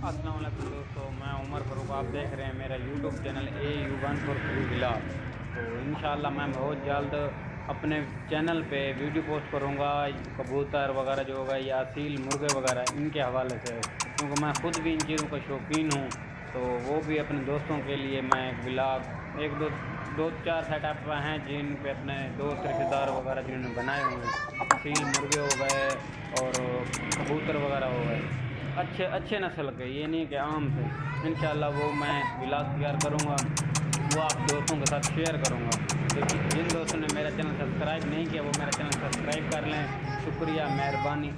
अस्सलाम वालेकुम दोस्तों, मैं उमर फ़ारूक। आप देख रहे हैं मेरा यूट्यूब चैनल AU143 व्लॉग। तो इंशाल्लाह मैं बहुत जल्द अपने चैनल पे वीडियो पोस्ट करूँगा कबूतर वगैरह जो होगा या सील मुर्गे वगैरह इनके हवाले से, क्योंकि मैं ख़ुद भी इन चीज़ों का शौकीन हूँ। तो वो भी अपने दोस्तों के लिए मैं एक व्लॉग एक दो दो चार सेटअप हैं जिन पे अपने दोस्त रिश्तेदार वगैरह जिन्होंने बनाए हुए सील मुर्गे हो गए और कबूतर वगैरह हो गए, अच्छे अच्छे नस्ल के, ये नहीं कि आम थे। इंशाल्लाह वो मैं व्लॉग तैयार करूँगा, वो आप दोस्तों के साथ शेयर करूँगा। तो जिन दोस्तों ने मेरा चैनल सब्सक्राइब नहीं किया वो मेरा चैनल सब्सक्राइब कर लें। शुक्रिया, मेहरबानी।